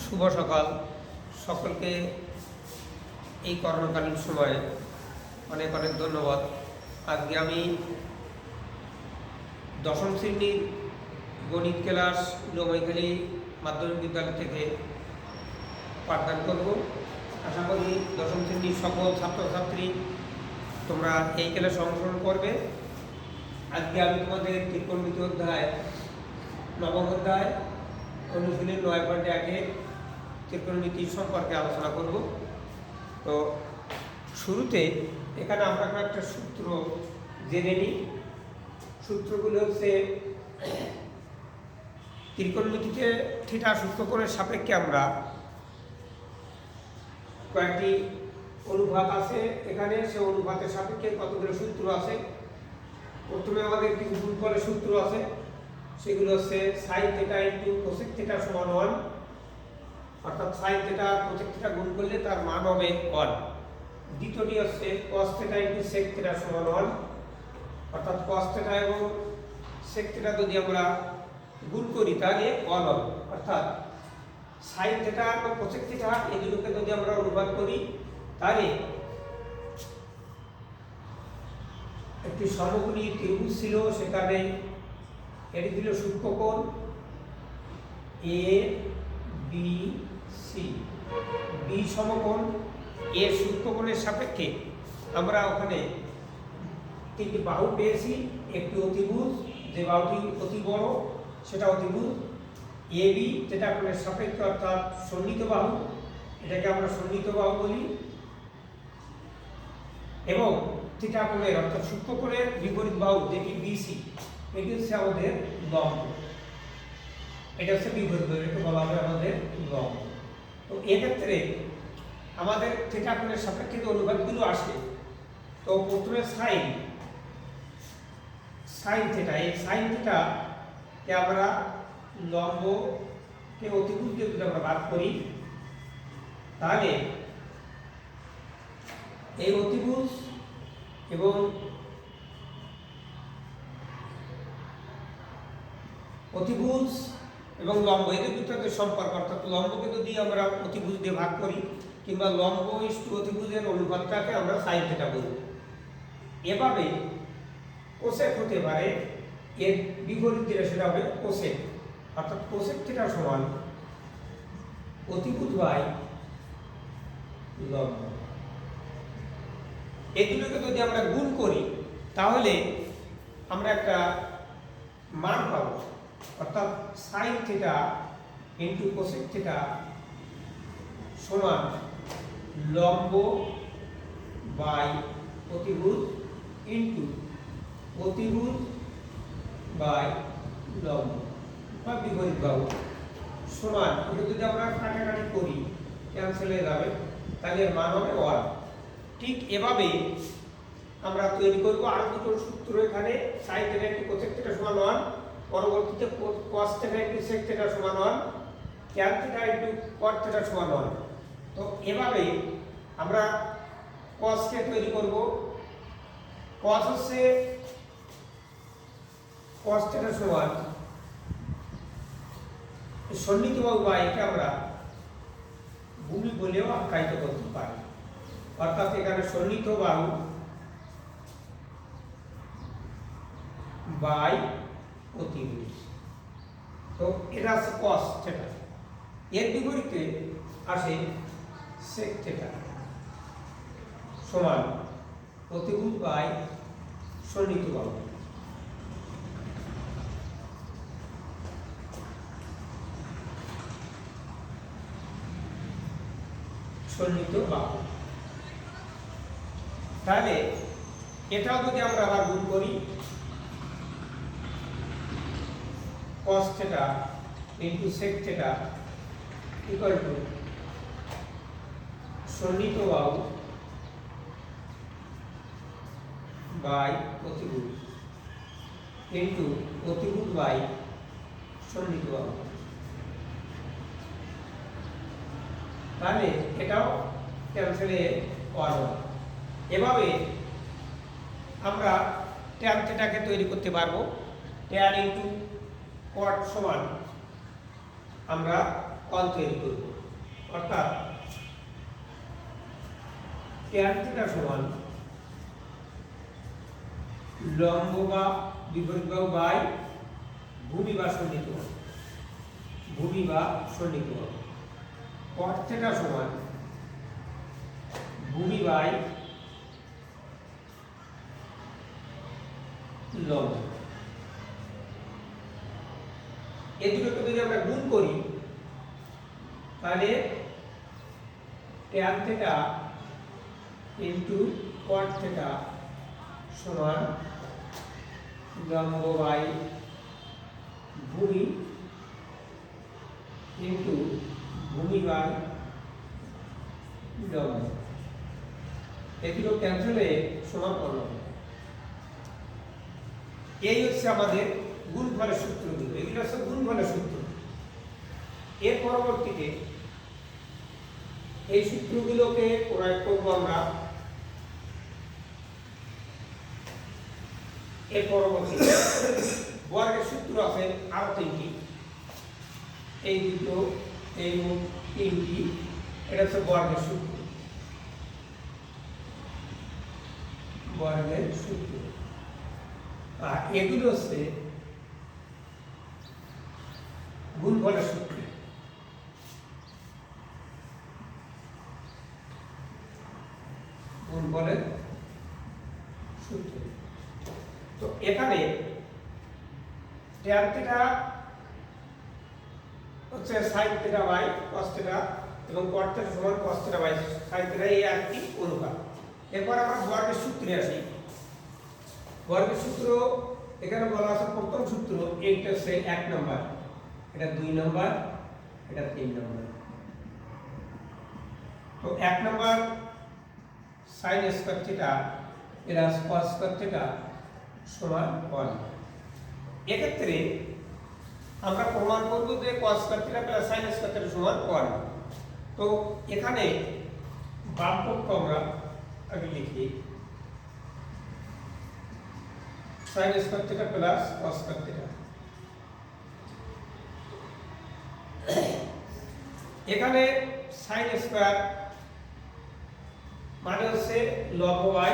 শুভ সকাল সকলকে। এই করোনাকালীন সময়ে অনেক অনেক ধন্যবাদ। আজকে আমি দশম শ্রেণীর গণিত ক্লাস উলুমাইখালী মাধ্যমিক বিদ্যালয় থেকে পাঠদান করব। আশা করি দশম শ্রেণীর সকল ছাত্রছাত্রী তোমরা এই ক্লাসে অংশগ্রহণ করবে। আজকে আমি তোমাদের ত্রিকোণমিতি অধ্যায় নবম অধ্যায় অনুশীলনী 9.1 ত্রিকোণমিতি সম্পর্কে আলোচনা করব। তো শুরুতে এখানে আমরা একটা সূত্র জেনে নিই। সূত্রগুলো হচ্ছে ত্রিকোণমিতিতে থিটা সূক্ষ্মকোণের সাপেক্ষে আমরা কয়েকটি অনুপাত আছে এখানে, সে অনুপাতের সাপেক্ষে কতগুলো সূত্র আছে। প্রথমে আমাদের কিছু গুণফলের সূত্র আছে, সেগুলো হচ্ছে sign theta into cosec theta সমান 1, অর্থাৎ সাইন থিটা কোসেক থিটা গুণ করলে তার মান হবে 1। দ্বিতীয়টি হচ্ছে cos theta into sec theta সমান 1, অর্থাৎ কস থিটা এবং সেক থিটা যদি আমরা গুণ করি তাহলে 1 হবে। অর্থাৎ সাইন থিটা এবং কোসেক থিটা এই দুটোকে যদি আমরা অনুপাত করি তাহলে একটি সমকোণী ত্রিভুজ ছিল, সেখানে এটি ছিল সূক্ষ্মকোণ এ বি সি। বি সমকোণ এ সূক্ষ্মকোণের সাপেক্ষে আমরা ওখানে তিনটি বাহু পেয়েছি। একটি অতিভুজ, যে বাহুটি অতি বড় সেটা অতিভুজ। এ বি যেটা কোণের সাপেক্ষে অর্থাৎ সন্নিহিত বাহু, এটাকে আমরা সন্নিহিত বাহু বলি। এবং থিটা কোণের অর্থাৎ সূক্ষ্মকোণের বিপরীত বাহু যেটি বিসি, এটি হচ্ছে আমাদের লম্ব। এটা হচ্ছে বিপরীত বাহু, এটাকে বলা হবে আমাদের লম্ব। তো এক্ষেত্রে আমাদের থিটা কোণের সাপেক্ষে যে অনুপাতগুলো আসে, তো প্রথমে সাইন থিটা, এই সাইন থিটাকে আমরা লম্বকে অতিভুজ দিয়ে যদি আমরা বাদ করি তাহলে এই অতিভুজ এবং লম্ব এদের ভিতরে সম্পর্ক, অর্থাৎ লম্বকে যদি আমরা অতিভুজ দিয়ে ভাগ করি কিংবা লম্ব ইস্টু অতিভুজের অনুপাতটাকে আমরা সাইন থিটা বলি। এভাবে কোসেক হতে পারে, এর বিপরীত যেটা সেটা হবে কোসেক, অর্থাৎ কোসেক থিটা সমান অতিভুজ বাই লম্ব। এই দুটোকে যদি আমরা গুণ করি তাহলে আমরা একটা মান পাবো, অর্থাৎ sign theta into cosec theta সমান লম্ব বাই অতিভুজ ইন্টু অতিভুজ বাই লম্ব বা বিপরীত বাহু সমান। এটা যদি আমরা কাটাকাটি করি ক্যান্সেল হয়ে যাবে, তাহলে এর মান হবে 1। ঠিক এভাবে আমরা তৈরি করব আরো দুটো সূত্র। এখানে sine theta into cosec theta সমান 1, পরবর্তীতে cos theta into sec theta সমান 1, tan theta into cot theta সমান 1। তো এভাবে আমরা কসকে তৈরি করব। কস হচ্ছে কস থিটা সমান সন্নিহিত বাহু বা একে আমরা ভূমি বলেও আখ্যায়িত করতে পারি, অর্থাৎ এখানে সন্নিহিত বাহু বাই অতিভুজ। তো এটা আছে কস থিটা। এর বিপরীতে আসে সেক থিটা সমান অতিভুজ বাই সন্নিহিত বাহু। সন্নিহিত বাহু, তাহলে এটাও যদি আমরা আবার গুণ করি cos theta into sec theta equal to সন্নিহিত বাহু বাই অতিভুজ ইনটু অতিভুজ বাই সন্নিহিত বাহু। তাহলে এটাও ক্যান্সেল হয়ে 1 হবে। এভাবে আমরা ট্যান থিটাকে তৈরি করতে পারবো। ট্যান ইনটু কট সমান আমরা 1 তৈরি করব। অর্থাৎ tan থিটা সমান লম্ব বা বিপরীত বাহু বাই ভূমি বা সন্নিহিত বাহু, ভূমি বা সন্নিহিত বাহু। cot থিটা সমান ভূমি বাই লম্ব। এই দুটোকে যদি আমরা গুণ করি তাহলে tan theta into cot theta সমান লম্ব বাই ভূমি ইনটু ভূমি বাই লম্ব। এই দুটো ক্যান্সেল হয়ে সমান করব। এই হচ্ছে আমাদের গুণফলের সূত্রগুলো, এগুলো হচ্ছে গুণফলের সূত্র। এর পরবর্তীতে এই সূত্রগুলোকে প্রয়োগ করব আমরা এর পরবর্তীতে। বর্গের সূত্র আছে আরো তিনটি, এই দুটো, এই মোট তিনটি, এটা হচ্ছে বর্গের সূত্র, বর্গের সূত্র। আর এগুলো হচ্ছে গুণফলের সূত্র। গুণফলের সূত্র। তো এখানে tan থিটা হচ্ছে sin theta by cos theta এবং cot থিটা সমান cos theta by sin theta, এই একটি অনুপাত। এরপর আমরা বর্গের সূত্রে আসি। বর্গের সূত্র এখানে বলা আছে প্রথম সূত্র, এইটা হচ্ছে 1 নম্বর, এটা 2 নম্বর, এটা 3 নম্বর। তো 1 নম্বর sin square theta plus cos square theta সমান 1। এক্ষেত্রে আমরা প্রমাণ করব যে cos square theta plus sin square theta সমান 1। তো এখানে বাম পক্ষ আমরা আগে লিখি sin square theta plus cos square theta. এখানে sin স্কয়ার মানে হচ্ছে লম্ব বাই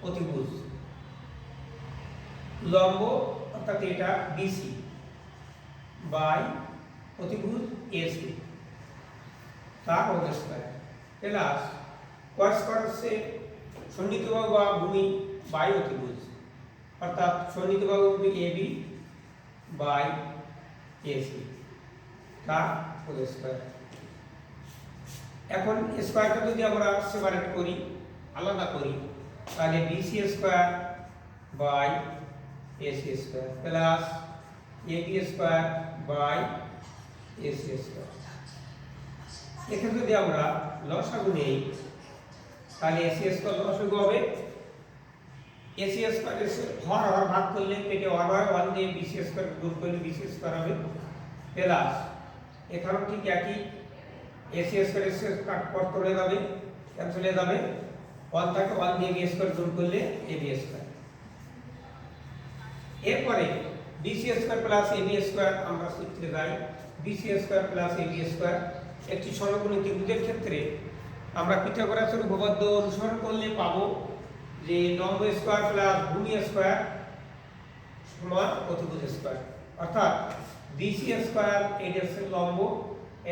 অতিভুজ, লম্ব অর্থাৎ এটা BC বাই অতিভুজ AC তার whole square plus cos square হচ্ছে সন্নিহিত বাহু বা ভূমি বাই অতিভুজ, অর্থাৎ সন্নিহিত বাহু হবে AB বাই AC তার হোল স্কয়ার। এখন স্কয়ারটা যদি আমরা সেপারেট করি, আলাদা করি, তাহলে BC square by AC square plus AB square by AC square. এখানে যদি আমরা লসাগু নেই তাহলে AC স্কয়ার লসাগু হবে AC স্কয়ার হর হর ভাগ করলে পেটে 1 হয়, 1 দিয়ে BC স্কয়ার গুণ করলে BC স্কয়ার হবে প্লাস এখানেও ঠিক একই AC স্কয়ার কাট করতে যাবে, ক্যান্সেল হয়ে যাবে, 1 থাকে 1 দিয়ে B স্কয়ার গুণ করলে AB স্কয়ার। এরপরে BC square plus AB square আমরা সূত্রে যাই, BC square plus AB square একটি সমকোণী ত্রিভুজের ক্ষেত্রে আমরা পিথাগোরাসের উপপাদ্য অনুসরণ করলে পাবো যে লম্ব স্কয়ার প্লাস ভূমি স্কয়ার সমান অতিভুজ স্কয়ার, অর্থাৎ BC স্কয়ার এটা হচ্ছে লম্ব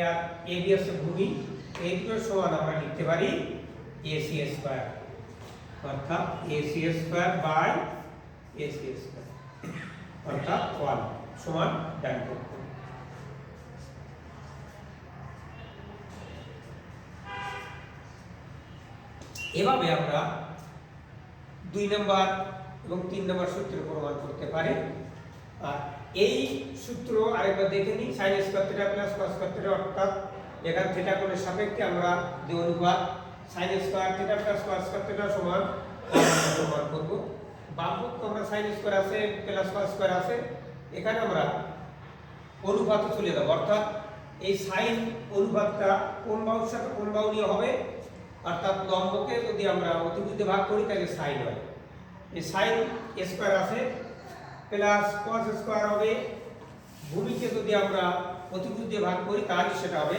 আর AB হচ্ছে ভূমি, এই দুটোর সমান আমরা লিখতে পারি AC স্কয়ার, অর্থাৎ AC square by AC square, অর্থাৎ 1 সমান ডান পক্ষ। এভাবে আমরা 2 নম্বর এবং 3 নম্বর সূত্র প্রমাণ করতে পারি। আর এই সূত্র আরেকবার দেখে নিই, sin square theta plus cos square theta, অর্থাৎ এখান থিটা কোণের সাপেক্ষে আমরা যে অনুপাত sin square theta plus cos square theta সমান প্রমাণ করব। বাম পক্ষ আমরা sin স্কয়ার আছে প্লাস cos স্কয়ার আছে, এখানে আমরা অনুপাত চলে যাব, অর্থাৎ এই sin অনুপাতটা কোন বাহুর সাথে কোন বাহু নিয়ে হবে, অর্থাৎ লম্বকে যদি আমরা অতিভুজে ভাগ করি তাহলে sin হয়, এই sin স্কয়ার আছে প্লাস cos স্কয়ার হবে, ভূমিকে যদি আমরা অতিভুজ দিয়ে ভাগ করি তাহলে সেটা হবে